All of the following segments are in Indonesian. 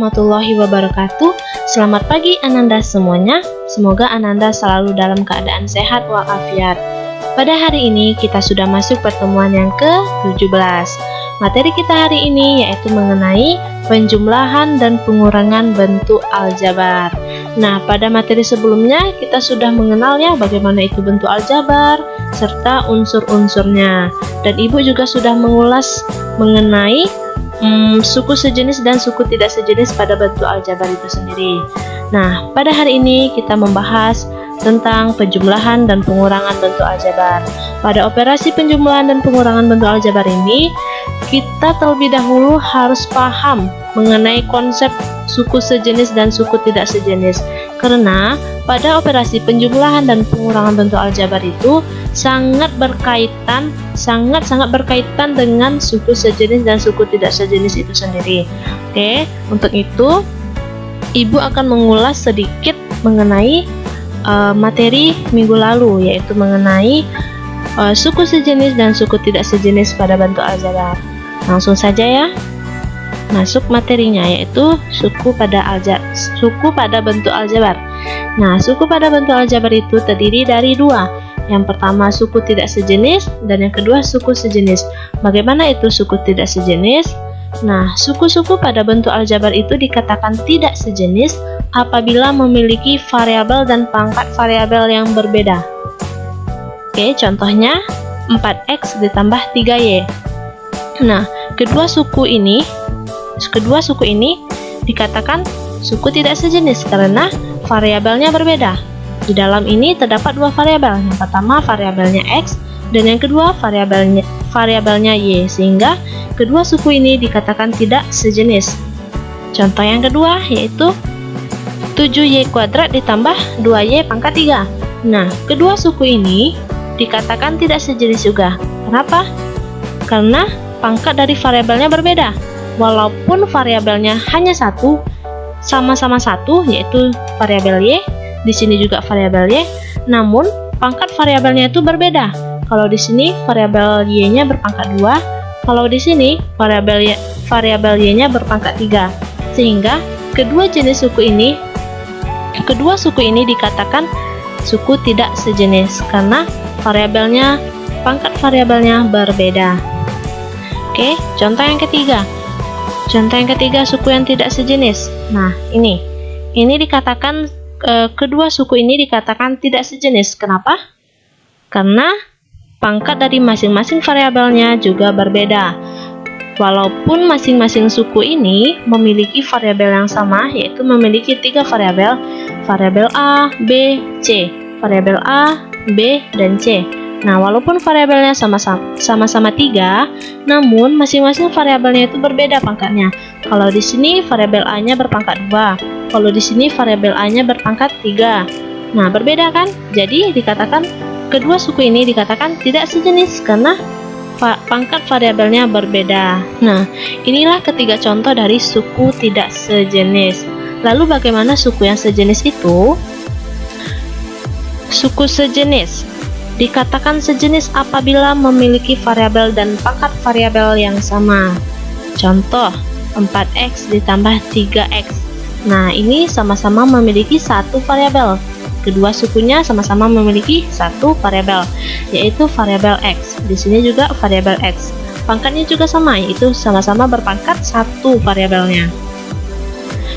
warahmatullahi wabarakatuh. Selamat pagi Ananda semuanya. Semoga Ananda selalu dalam keadaan sehat walafiat. Pada hari ini kita sudah masuk pertemuan yang ke-17. Materi kita hari ini yaitu mengenai penjumlahan dan pengurangan bentuk aljabar. Nah, pada materi sebelumnya kita sudah mengenal ya bagaimana itu bentuk aljabar serta unsur-unsurnya. Dan Ibu juga sudah mengulas mengenai suku sejenis dan suku tidak sejenis pada bentuk aljabar itu sendiri. Nah, pada hari ini kita membahas tentang penjumlahan dan pengurangan bentuk aljabar. Pada operasi penjumlahan dan pengurangan bentuk aljabar ini, kita terlebih dahulu harus paham mengenai konsep suku sejenis dan suku tidak sejenis. Karena pada operasi penjumlahan dan pengurangan bentuk aljabar itu sangat berkaitan dengan suku sejenis dan suku tidak sejenis itu sendiri. Oke, untuk itu Ibu akan mengulas sedikit mengenai materi minggu lalu, yaitu mengenai suku sejenis dan suku tidak sejenis pada bentuk aljabar. Langsung saja ya, masuk materinya, yaitu suku pada bentuk aljabar. Nah, suku pada bentuk aljabar itu terdiri dari dua. Yang pertama suku tidak sejenis dan yang kedua suku sejenis. Bagaimana itu suku tidak sejenis? Nah, suku-suku pada bentuk aljabar itu dikatakan tidak sejenis apabila memiliki variabel dan pangkat variabel yang berbeda. Oke, contohnya 4x ditambah 3y. Nah, kedua suku ini dikatakan suku tidak sejenis karena variabelnya berbeda. Di dalam ini terdapat dua variabel. Yang pertama variabelnya x dan yang kedua variabelnya y, sehingga kedua suku ini dikatakan tidak sejenis. Contoh yang kedua yaitu 7y kuadrat ditambah 2y pangkat 3. Nah, kedua suku ini dikatakan tidak sejenis juga. Kenapa? Karena pangkat dari variabelnya berbeda. Walaupun variabelnya hanya satu, sama-sama satu, yaitu variabel y, di sini juga variabel y, namun pangkat variabelnya itu berbeda. Kalau di sini variabel y-nya berpangkat 2, kalau di sini variabel y-nya berpangkat 3. Sehingga kedua suku ini dikatakan suku tidak sejenis karena pangkat variabelnya berbeda. Oke, contoh yang ketiga. Contoh yang ketiga suku yang tidak sejenis. Nah, ini dikatakan kedua suku ini dikatakan tidak sejenis. Kenapa? Karena pangkat dari masing-masing variabelnya juga berbeda. Walaupun masing-masing suku ini memiliki variabel yang sama, yaitu memiliki 3 variabel, variabel A, B, C, variabel A, B, dan C. Nah, walaupun variabelnya sama-sama 3, namun masing-masing variabelnya itu berbeda pangkatnya. Kalau di sini variabel A-nya berpangkat 2, kalau di sini variabel A-nya berpangkat 3. Nah, berbeda kan? Jadi dikatakan kedua suku ini dikatakan tidak sejenis karena pangkat variabelnya berbeda. Nah, inilah ketiga contoh dari suku tidak sejenis. Lalu bagaimana suku yang sejenis itu? Suku sejenis dikatakan sejenis apabila memiliki variabel dan pangkat variabel yang sama. Contoh 4x ditambah 3x. Nah, ini sama-sama memiliki satu variabel. Kedua sukunya sama-sama memiliki satu variabel, yaitu variabel x. Di sini juga variabel x. Pangkatnya juga sama, yaitu sama-sama berpangkat satu variabelnya.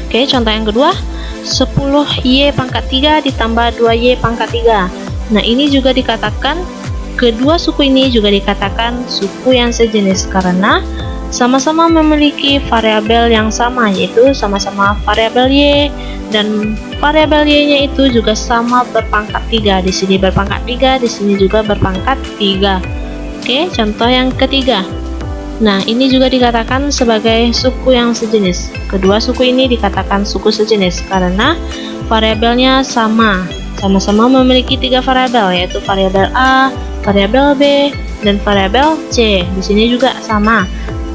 Oke, contoh yang kedua, 10y pangkat 3 ditambah 2y pangkat 3. Nah, ini juga dikatakan, kedua suku ini juga dikatakan suku yang sejenis karena sama-sama memiliki variabel yang sama, yaitu sama-sama variabel y, dan variabel y-nya itu juga sama berpangkat 3. Di sini berpangkat 3, di sini juga berpangkat 3. Oke, contoh yang ketiga. Nah, ini juga dikatakan sebagai suku yang sejenis. Kedua suku ini dikatakan suku sejenis karena variabelnya sama-sama memiliki 3 variabel, yaitu variabel A, variabel B, dan variabel C. Di sini juga sama.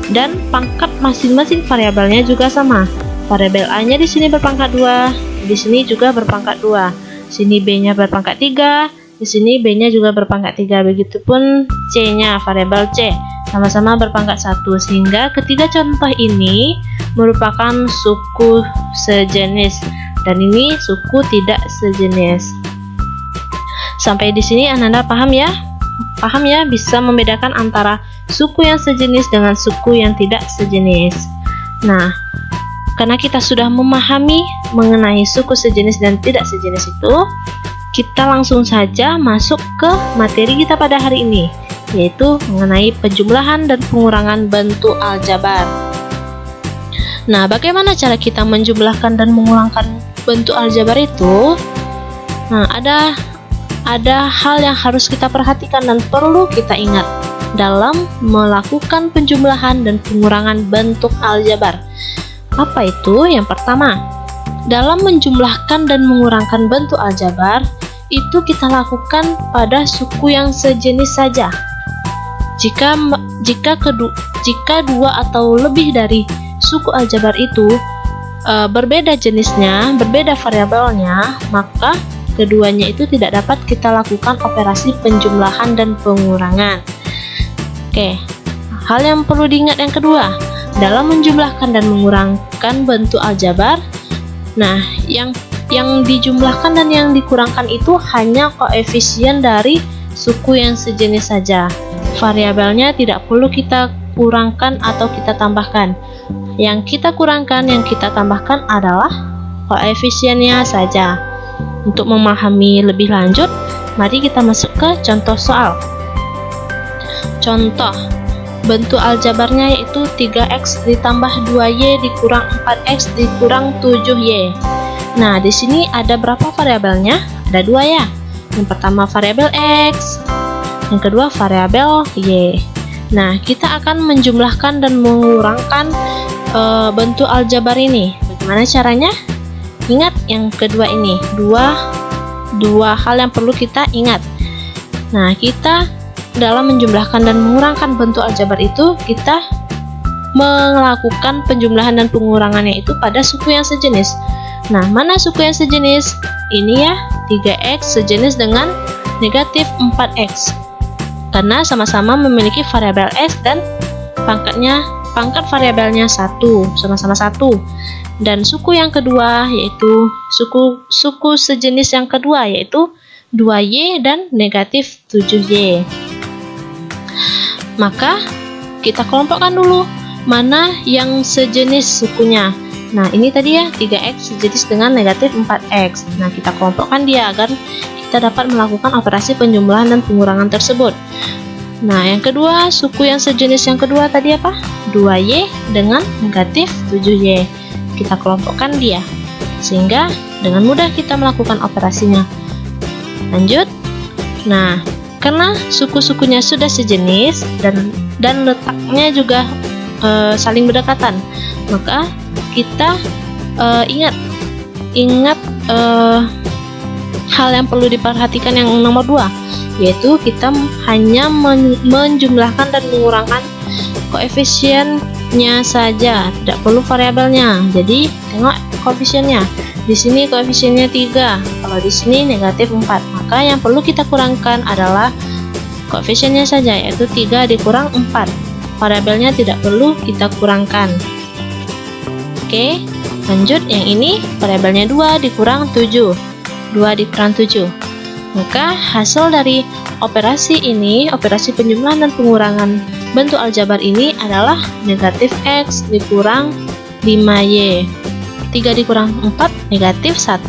Dan pangkat masing-masing variabelnya juga sama. Variabel A-nya di sini berpangkat 2, di sini juga berpangkat 2. Sini B-nya berpangkat 3, di sini B-nya juga berpangkat 3. Begitupun C-nya, variabel C. sama-sama berpangkat 1, sehingga ketiga contoh ini merupakan suku sejenis dan ini suku tidak sejenis. Sampai di sini Ananda paham ya? Paham ya, bisa membedakan antara suku yang sejenis dengan suku yang tidak sejenis. Nah, karena kita sudah memahami mengenai suku sejenis dan tidak sejenis itu, kita langsung saja masuk ke materi kita pada hari ini, yaitu mengenai penjumlahan dan pengurangan bentuk aljabar. Nah, bagaimana cara kita menjumlahkan dan mengurangkan bentuk aljabar itu? Nah, ada hal yang harus kita perhatikan dan perlu kita ingat dalam melakukan penjumlahan dan pengurangan bentuk aljabar. Apa itu? Yang pertama, dalam menjumlahkan dan mengurangkan bentuk aljabar, itu kita lakukan pada suku yang sejenis saja. Jika dua atau lebih dari suku aljabar itu berbeda jenisnya, berbeda variabelnya, maka keduanya itu tidak dapat kita lakukan operasi penjumlahan dan pengurangan. Oke, hal yang perlu diingat yang kedua, dalam menjumlahkan dan mengurangkan bentuk aljabar, nah yang dijumlahkan dan yang dikurangkan itu hanya koefisien dari suku yang sejenis saja. Variabelnya tidak perlu kita kurangkan atau kita tambahkan. Yang kita kurangkan, yang kita tambahkan adalah koefisiennya saja. Untuk memahami lebih lanjut, mari kita masuk ke contoh soal. Contoh, bentuk aljabarnya yaitu 3x ditambah 2y dikurang 4x dikurang 7y. Nah, di sini ada berapa variabelnya? Ada 2 ya. Yang pertama variabel x, yang kedua variabel y. Nah, kita akan menjumlahkan dan mengurangkan bentuk aljabar ini. Bagaimana caranya? Ingat yang kedua ini, dua hal yang perlu kita ingat. Nah, kita dalam menjumlahkan dan mengurangkan bentuk aljabar itu, kita melakukan penjumlahan dan pengurangannya itu pada suku yang sejenis. Nah, mana suku yang sejenis? Ini ya, 3x sejenis dengan negatif 4x. Karena sama-sama memiliki variabel x dan pangkat variabelnya 1, sama-sama 1. Dan suku yang kedua yaitu suku sejenis yang kedua yaitu 2y dan negatif 7y. Maka kita kelompokkan dulu mana yang sejenis sukunya. Nah, ini tadi ya, 3x sejenis dengan negatif 4x. Nah, kita kelompokkan dia agar kita dapat melakukan operasi penjumlahan dan pengurangan tersebut. Nah, yang kedua, suku yang sejenis yang kedua tadi apa? 2y dengan negatif 7y. Kita kelompokkan dia, sehingga dengan mudah kita melakukan operasinya. Lanjut. Nah, karena suku-sukunya sudah sejenis dan letaknya juga saling berdekatan, maka kita ingat hal yang perlu diperhatikan yang nomor 2, yaitu kita hanya menjumlahkan dan mengurangkan koefisiennya saja, tidak perlu variabelnya. Jadi tengok koefisiennya. Di sini koefisiennya 3, kalau di sini negatif 4. Maka yang perlu kita kurangkan adalah koefisiennya saja, yaitu 3 dikurang 4. Variabelnya tidak perlu kita kurangkan. Oke, lanjut. Yang ini variabelnya 2 dikurang 7. 2 dikurang 7. Maka hasil dari operasi ini, operasi penjumlahan dan pengurangan bentuk aljabar ini adalah negatif x dikurang 5y. 3 dikurang 4 negatif 1.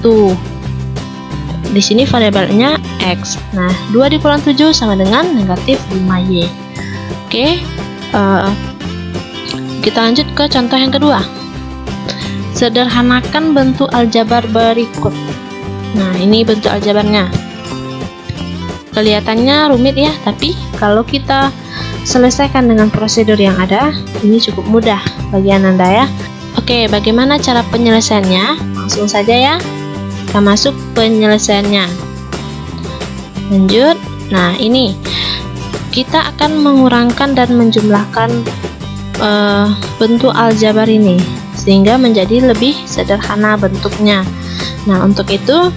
Di sini variabelnya x. Nah, 2 dikurang 7 sama dengan negatif 5y. Oke, kita lanjut ke contoh yang kedua. Sederhanakan bentuk aljabar berikut. Nah, ini bentuk aljabarnya. Kelihatannya rumit ya, tapi kalau kita selesaikan dengan prosedur yang ada, ini cukup mudah bagi Ananda ya. Oke, bagaimana cara penyelesaiannya? Langsung saja ya, kita masuk penyelesaiannya. Lanjut. Nah, ini kita akan mengurangkan dan menjumlahkan bentuk aljabar ini sehingga menjadi lebih sederhana bentuknya. Nah, untuk itu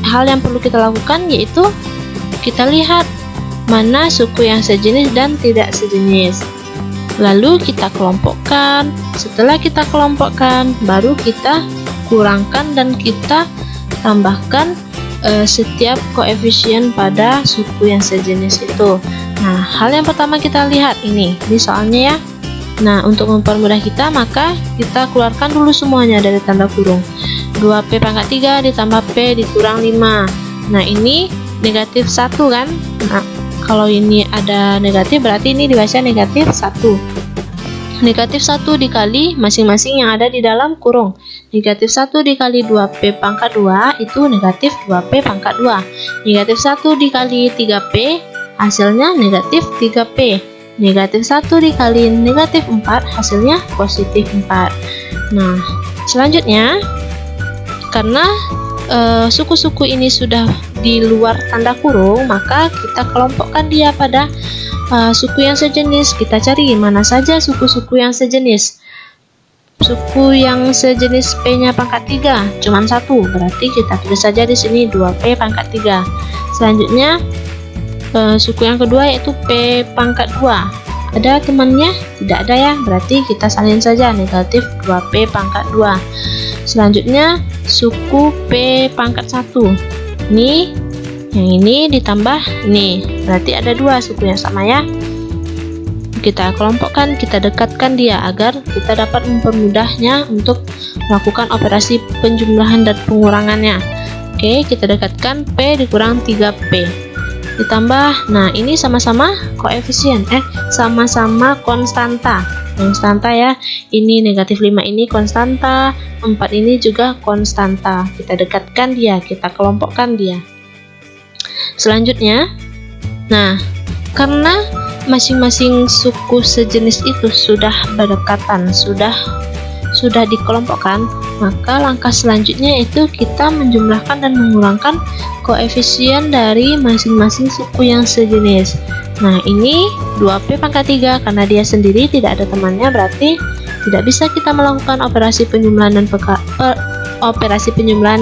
hal yang perlu kita lakukan yaitu kita lihat mana suku yang sejenis dan tidak sejenis. Lalu kita kelompokkan. Setelah kita kelompokkan, baru kita kurangkan dan kita tambahkan setiap koefisien pada suku yang sejenis itu. Nah, hal yang pertama kita lihat ini soalnya ya. Nah, untuk mempermudah kita, maka kita keluarkan dulu semuanya dari tanda kurung. 2P pangkat 3 ditambah P dikurang 5. Nah, ini negatif 1 kan? Nah, kalau ini ada negatif, berarti ini dibaca negatif 1. Negatif 1 dikali masing-masing yang ada di dalam kurung. Negatif 1 dikali 2P pangkat 2 itu negatif 2P pangkat 2. Negatif 1 dikali 3P hasilnya negatif 3P. Negatif 1 dikali negatif 4 hasilnya positif 4. Nah, selanjutnya karena suku-suku ini sudah di luar tanda kurung, maka kita kelompokkan dia pada suku yang sejenis. Kita cari mana saja suku-suku yang sejenis. Suku yang sejenis P-nya pangkat 3 cuman 1, berarti kita tulis saja di sini 2P pangkat 3. Selanjutnya suku yang kedua yaitu P pangkat 2. Ada temannya? Tidak ada ya, berarti kita salin saja negatif 2P pangkat 2. Selanjutnya suku P pangkat 1. Ini yang ini ditambah ini, berarti ada dua suku yang sama ya. Kita kelompokkan, kita dekatkan dia agar kita dapat mempermudahnya untuk melakukan operasi penjumlahan dan pengurangannya. Oke, kita dekatkan P dikurang 3P ditambah, nah ini sama-sama koefisien, sama-sama konstanta. Konstanta ya, ini negatif 5 ini konstanta, 4 ini juga konstanta. Kita dekatkan dia, kita kelompokkan dia. Selanjutnya, nah karena masing-masing suku sejenis itu sudah berdekatan, sudah dikelompokkan, maka langkah selanjutnya itu kita menjumlahkan dan mengurangkan koefisien dari masing-masing suku yang sejenis. Nah, ini 2P pangkat 3 karena dia sendiri tidak ada temannya, berarti tidak bisa kita melakukan operasi penjumlahan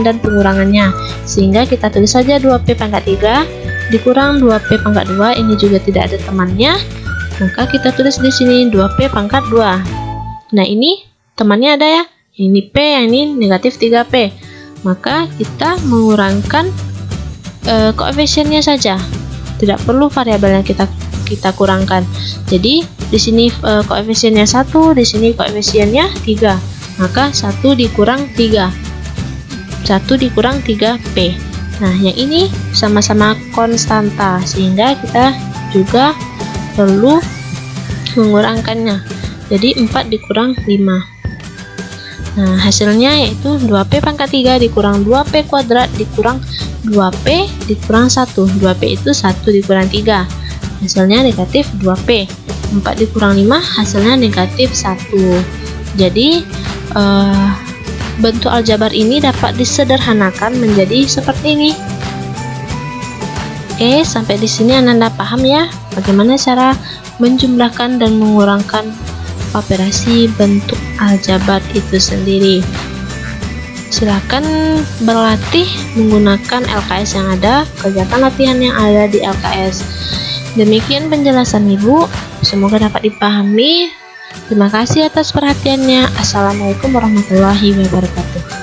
dan pengurangannya, sehingga kita tulis saja 2P pangkat 3 dikurang 2P pangkat 2, ini juga tidak ada temannya, maka kita tulis di sini 2P pangkat 2. Nah, ini temannya ada ya, ini P, yang ini negatif 3P, maka kita mengurangkan koefisiennya saja, tidak perlu variabel yang kita kurangkan. Jadi di sini koefisiennya 1, di sini koefisiennya 3, maka 1 dikurang 3, 1 dikurang 3P. Nah, yang ini sama-sama konstanta, sehingga kita juga perlu mengurangkannya. Jadi 4 dikurang 5. Nah, hasilnya yaitu 2P pangkat 3 dikurang 2P kuadrat dikurang 2P dikurang 1. 2P itu 1 dikurang 3. Hasilnya negatif 2P. 4 dikurang 5 hasilnya negatif 1. Jadi, bentuk aljabar ini dapat disederhanakan menjadi seperti ini. Oke, sampai di sini Ananda paham ya bagaimana cara menjumlahkan dan mengurangkan operasi bentuk aljabar itu sendiri. Silakan berlatih menggunakan LKS yang ada, kerjakan latihan yang ada di LKS. Demikian penjelasan Ibu, semoga dapat dipahami. Terima kasih atas perhatiannya. Assalamualaikum warahmatullahi wabarakatuh.